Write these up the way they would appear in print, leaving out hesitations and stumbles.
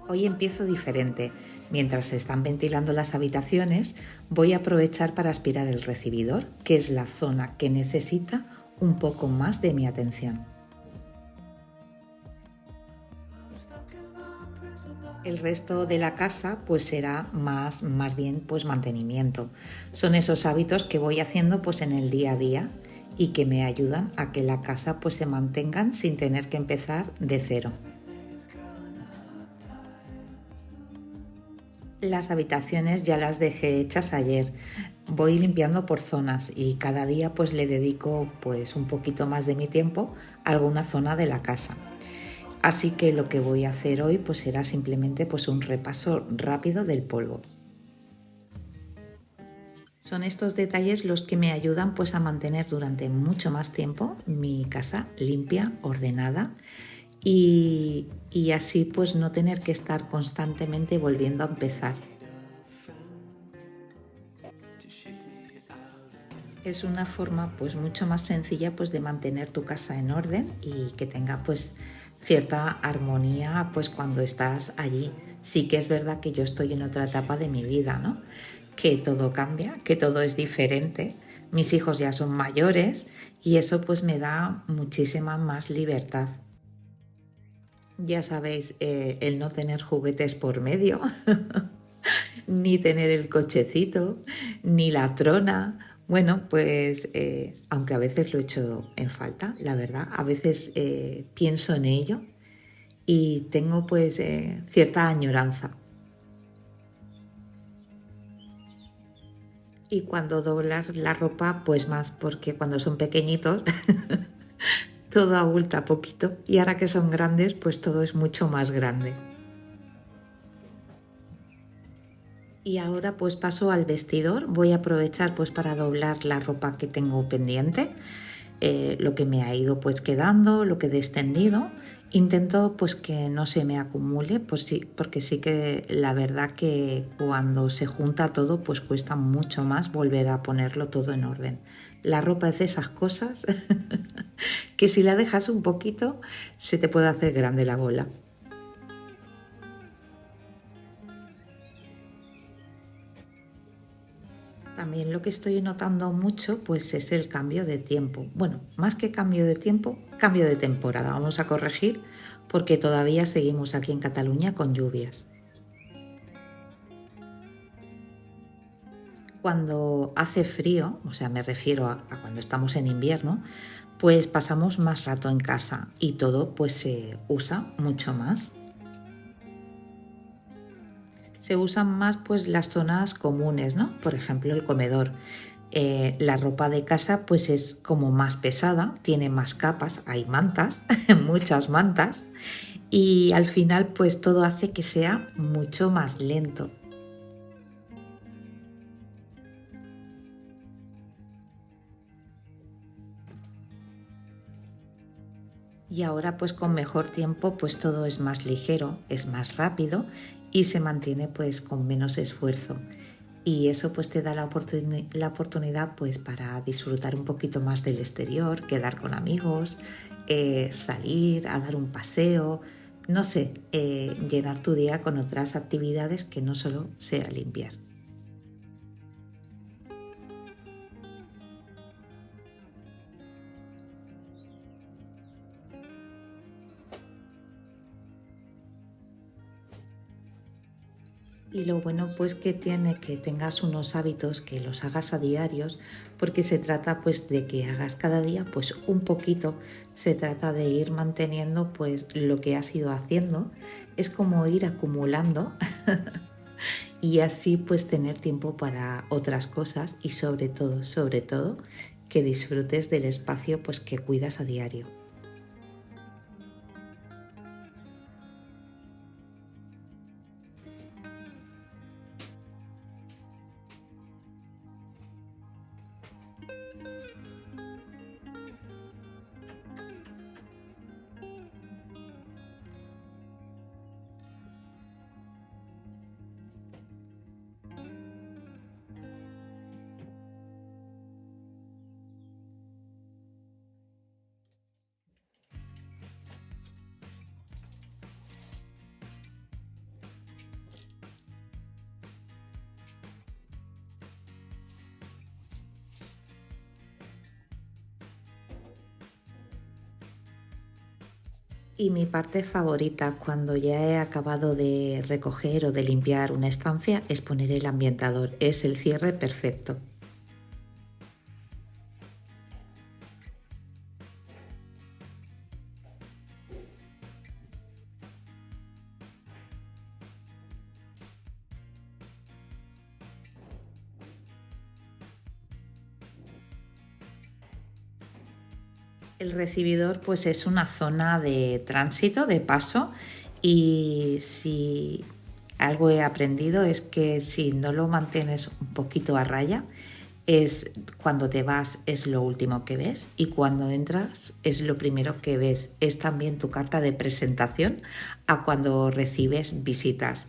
Hoy empiezo diferente. Mientras se están ventilando las habitaciones, voy a aprovechar para aspirar el recibidor, que es la zona que necesita un poco más de mi atención. El resto de la casa pues será más bien pues mantenimiento. Son esos hábitos que voy haciendo pues en el día a día y que me ayudan a que la casa pues se mantengan sin tener que empezar de cero. Las habitaciones ya las dejé hechas ayer. Voy limpiando por zonas y cada día pues le dedico pues un poquito más de mi tiempo a alguna zona de la casa. Así que lo que voy a hacer hoy pues será simplemente pues un repaso rápido del polvo. Son estos detalles los que me ayudan pues a mantener durante mucho más tiempo mi casa limpia, ordenada y así pues no tener que estar constantemente volviendo a empezar. Es una forma pues mucho más sencilla pues de mantener tu casa en orden y que tenga pues cierta armonía pues cuando estás allí. Sí que es verdad que yo estoy en otra etapa de mi vida, ¿no? Que todo cambia, que todo es diferente. Mis hijos ya son mayores y eso pues me da muchísima más libertad. Ya sabéis, el no tener juguetes por medio, ni tener el cochecito, ni la trona. Bueno, pues aunque a veces lo echo en falta, la verdad, a veces pienso en ello y tengo pues cierta añoranza. Y cuando doblas la ropa, pues más, porque cuando son pequeñitos todo abulta poquito y ahora que son grandes, pues todo es mucho más grande. Y ahora pues paso al vestidor. Voy a aprovechar pues para doblar la ropa que tengo pendiente, lo que me ha ido pues quedando, lo que he descendido. Intento pues que no se me acumule, pues sí, porque sí que la verdad que cuando se junta todo pues cuesta mucho más volver a ponerlo todo en orden. La ropa es de esas cosas que si la dejas un poquito se te puede hacer grande la bola. También lo que estoy notando mucho pues es el cambio de tiempo. Bueno, más que cambio de tiempo, cambio de temporada. Vamos a corregir porque todavía seguimos aquí en Cataluña con lluvias. Cuando hace frío, o sea, me refiero a cuando estamos en invierno, pues pasamos más rato en casa y todo pues se usa mucho más. Se usan más pues las zonas comunes, ¿no? Por ejemplo, el comedor. La ropa de casa pues es como más pesada, tiene más capas, hay mantas, muchas mantas y al final pues todo hace que sea mucho más lento. Y ahora pues con mejor tiempo pues todo es más ligero, es más rápido y se mantiene pues con menos esfuerzo. Y eso pues te da la oportunidad pues para disfrutar un poquito más del exterior, quedar con amigos, salir a dar un paseo, no sé, llenar tu día con otras actividades que no solo sea limpiar. Y lo bueno pues que tiene que tengas unos hábitos que los hagas a diarios, porque se trata pues de que hagas cada día pues un poquito, se trata de ir manteniendo pues lo que has ido haciendo, es como ir acumulando y así pues tener tiempo para otras cosas y sobre todo que disfrutes del espacio pues que cuidas a diario. Y mi parte favorita cuando ya he acabado de recoger o de limpiar una estancia es poner el ambientador. Es el cierre perfecto. El recibidor pues es una zona de tránsito, de paso, y si algo he aprendido es que si no lo mantienes un poquito a raya, es cuando te vas es lo último que ves y cuando entras es lo primero que ves. Es también tu carta de presentación a cuando recibes visitas.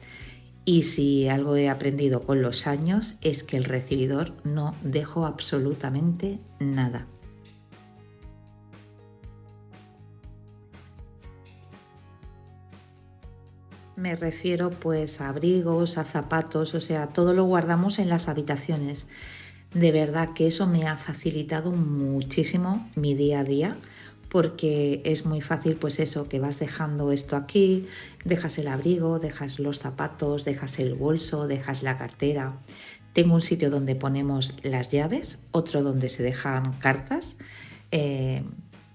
Y si algo he aprendido con los años es que el recibidor no dejo absolutamente nada. Me refiero pues a abrigos, a zapatos, o sea, todo lo guardamos en las habitaciones. De verdad que eso me ha facilitado muchísimo mi día a día porque es muy fácil pues eso, que vas dejando esto aquí, dejas el abrigo, dejas los zapatos, dejas el bolso, dejas la cartera. Tengo un sitio donde ponemos las llaves, otro donde se dejan cartas. Eh,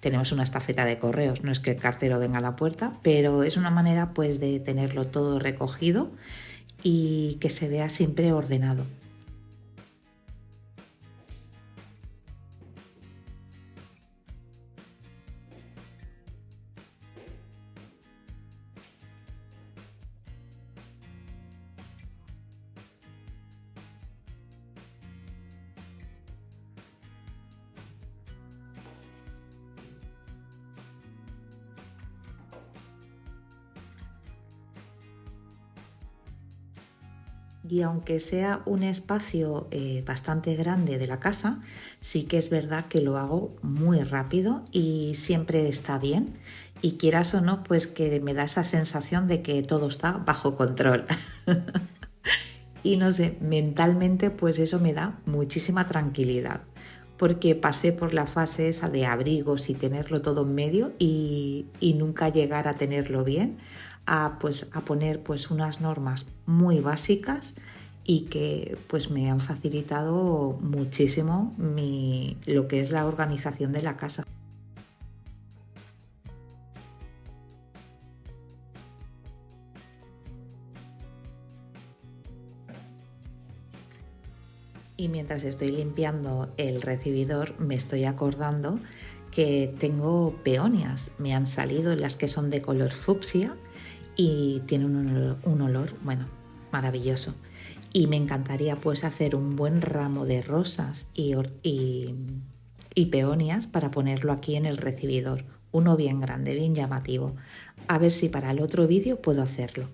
Tenemos una estafeta de correos, no es que el cartero venga a la puerta, pero es una manera pues de tenerlo todo recogido y que se vea siempre ordenado. Y aunque sea un espacio bastante grande de la casa, sí que es verdad que lo hago muy rápido y siempre está bien. Y quieras o no, pues que me da esa sensación de que todo está bajo control. Y no sé, mentalmente pues eso me da muchísima tranquilidad. Porque pasé por la fase esa de abrigos y tenerlo todo en medio y nunca llegar a tenerlo bien, a poner pues unas normas muy básicas y que pues me han facilitado muchísimo lo que es la organización de la casa. Y mientras estoy limpiando el recibidor me estoy acordando que tengo peonias, me han salido las que son de color fucsia y tienen un olor, bueno, maravilloso. Y me encantaría pues hacer un buen ramo de rosas y peonias para ponerlo aquí en el recibidor. Uno bien grande, bien llamativo. A ver si para el otro vídeo puedo hacerlo.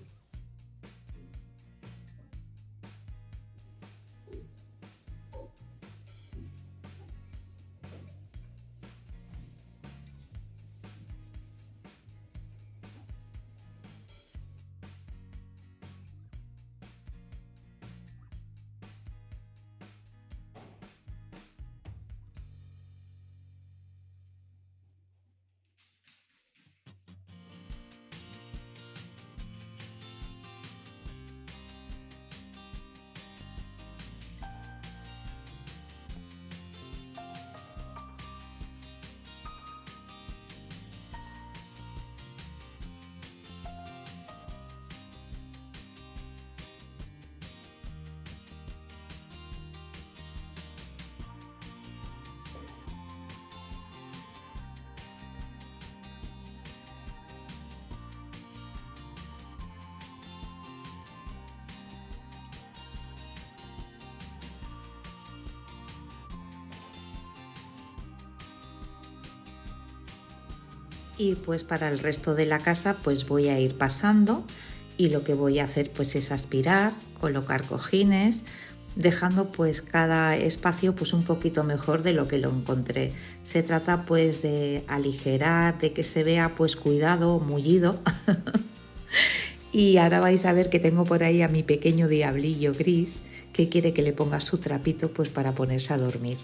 Y pues para el resto de la casa pues voy a ir pasando y lo que voy a hacer pues es aspirar, colocar cojines, dejando pues cada espacio pues un poquito mejor de lo que lo encontré. Se trata pues de aligerar, de que se vea pues cuidado, mullido. Y ahora vais a ver que tengo por ahí a mi pequeño diablillo gris que quiere que le ponga su trapito pues para ponerse a dormir.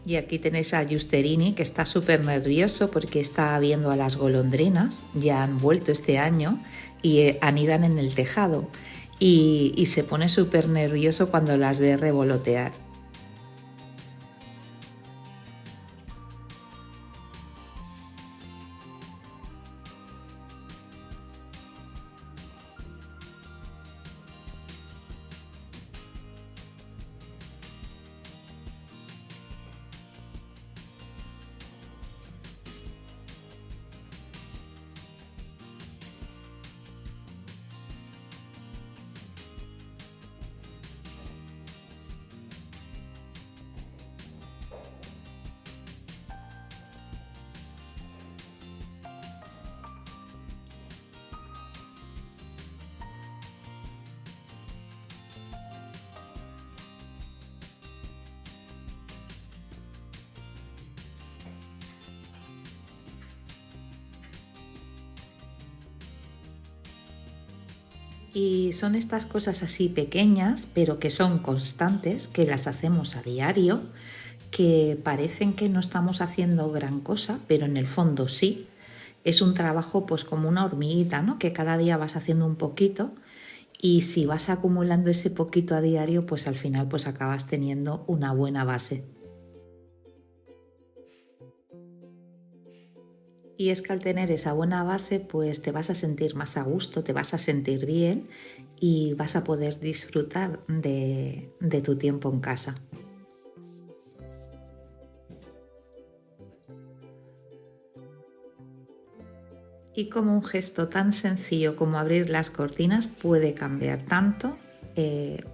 Y aquí tenéis a Giusterini, que está súper nervioso porque está viendo a las golondrinas, ya han vuelto este año y anidan en el tejado y se pone súper nervioso cuando las ve revolotear. Y son estas cosas así pequeñas, pero que son constantes, que las hacemos a diario, que parecen que no estamos haciendo gran cosa, pero en el fondo sí. Es un trabajo pues como una hormiguita, ¿no? Que cada día vas haciendo un poquito y si vas acumulando ese poquito a diario, pues al final pues acabas teniendo una buena base. Y es que al tener esa buena base, pues te vas a sentir más a gusto, te vas a sentir bien y vas a poder disfrutar de tu tiempo en casa. Y como un gesto tan sencillo como abrir las cortinas puede cambiar tanto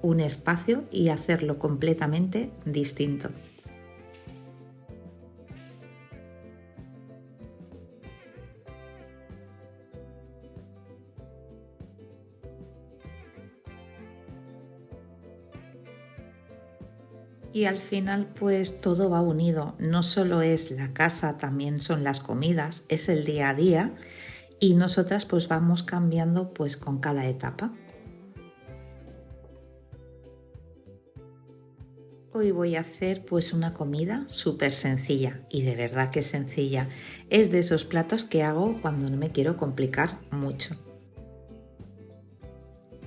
un espacio y hacerlo completamente distinto. Y al final pues todo va unido, no solo es la casa, también son las comidas, es el día a día y nosotras pues vamos cambiando pues con cada etapa. Hoy voy a hacer pues una comida súper sencilla y de verdad que es sencilla. Es de esos platos que hago cuando no me quiero complicar mucho.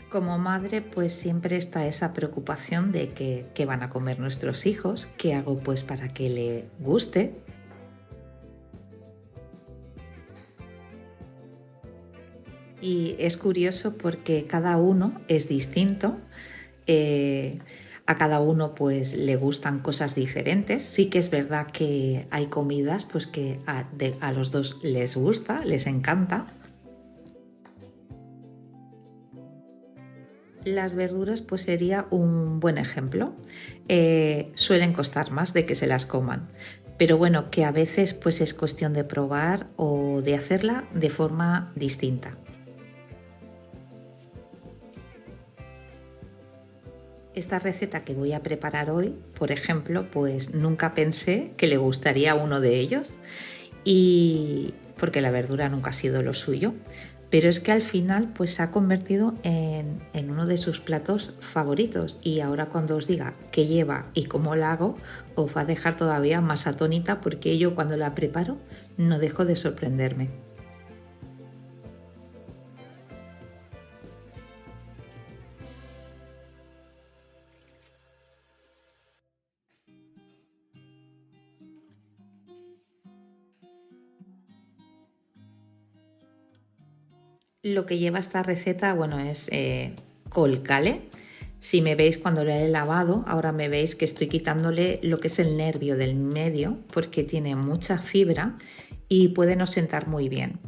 Como madre pues siempre está esa preocupación de qué van a comer nuestros hijos, qué hago pues para que le guste. Y es curioso porque cada uno es distinto. eh, a cada uno pues le gustan cosas diferentes. Sí que es verdad que hay comidas pues que a los dos les gusta, les encanta. Las verduras pues sería un buen ejemplo. Suelen costar más de que se las coman, pero bueno, que a veces pues es cuestión de probar o de hacerla de forma distinta. Esta receta que voy a preparar hoy, por ejemplo, pues nunca pensé que le gustaría a uno de ellos y porque la verdura nunca ha sido lo suyo, pero es que al final pues se ha convertido en uno de sus platos favoritos y ahora cuando os diga qué lleva y cómo la hago os va a dejar todavía más atónita porque yo cuando la preparo no dejo de sorprenderme. Lo que lleva esta receta, bueno, es col cale. Si me veis cuando lo he lavado, ahora me veis que estoy quitándole lo que es el nervio del medio porque tiene mucha fibra y puede no sentar muy bien.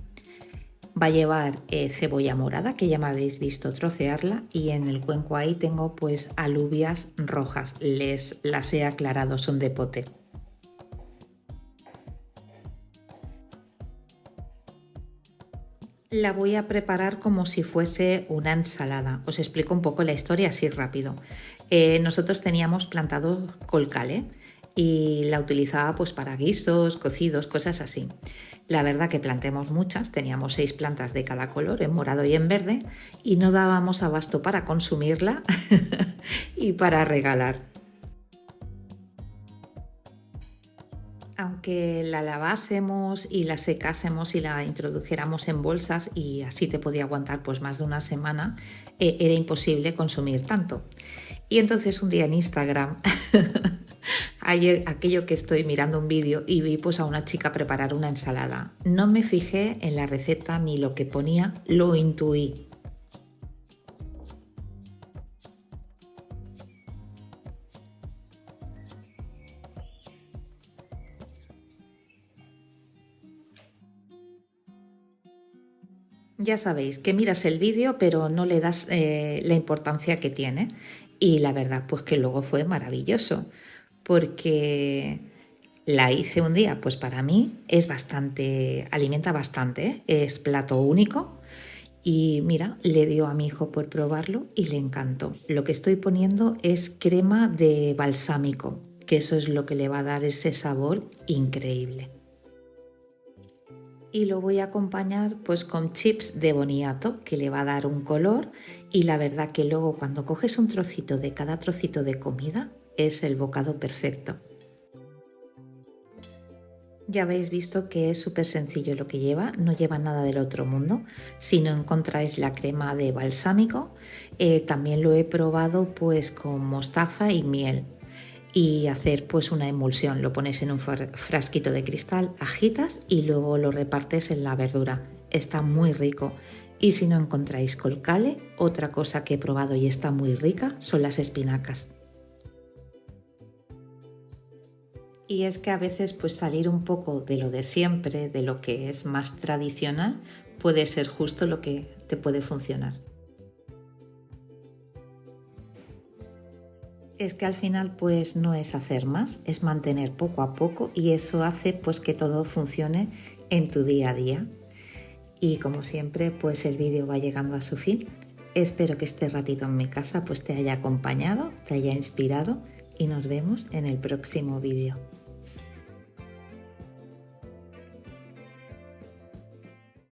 Va a llevar cebolla morada, que ya me habéis visto trocearla, y en el cuenco ahí tengo pues alubias rojas, las he aclarado, son de pote. La voy a preparar como si fuese una ensalada. Os explico un poco la historia así rápido. Nosotros teníamos plantado colcale y la utilizaba pues para guisos, cocidos, cosas así. La verdad que plantemos muchas, teníamos 6 plantas de cada color, en morado y en verde, y no dábamos abasto para consumirla y para regalar. Aunque la lavásemos y la secásemos y la introdujéramos en bolsas y así te podía aguantar pues más de una semana, era imposible consumir tanto. Y entonces un día en Instagram, ayer aquello que estoy mirando un vídeo y vi pues a una chica preparar una ensalada. No me fijé en la receta ni lo que ponía, lo intuí. Ya sabéis que miras el vídeo pero no le das la importancia que tiene y la verdad pues que luego fue maravilloso porque la hice un día pues para mí es bastante, alimenta bastante, ¿eh? Es plato único y mira, le dio a mi hijo por probarlo y le encantó. Lo que estoy poniendo es crema de balsámico, que eso es lo que le va a dar ese sabor increíble. Y lo voy a acompañar pues con chips de boniato que le va a dar un color y la verdad que luego cuando coges un trocito de cada trocito de comida es el bocado perfecto. Ya habéis visto que es súper sencillo lo que lleva, no lleva nada del otro mundo. Si no encontráis la crema de balsámico, también lo he probado pues con mostaza y miel y hacer pues una emulsión. Lo pones en un frasquito de cristal, agitas y luego lo repartes en la verdura. Está muy rico. Y si no encontráis colcale, otra cosa que he probado y está muy rica son las espinacas. Y es que a veces pues salir un poco de lo de siempre, de lo que es más tradicional, puede ser justo lo que te puede funcionar. Es que al final pues no es hacer más, es mantener poco a poco y eso hace pues que todo funcione en tu día a día. Y como siempre pues el vídeo va llegando a su fin. Espero que este ratito en mi casa pues te haya acompañado, te haya inspirado y nos vemos en el próximo vídeo.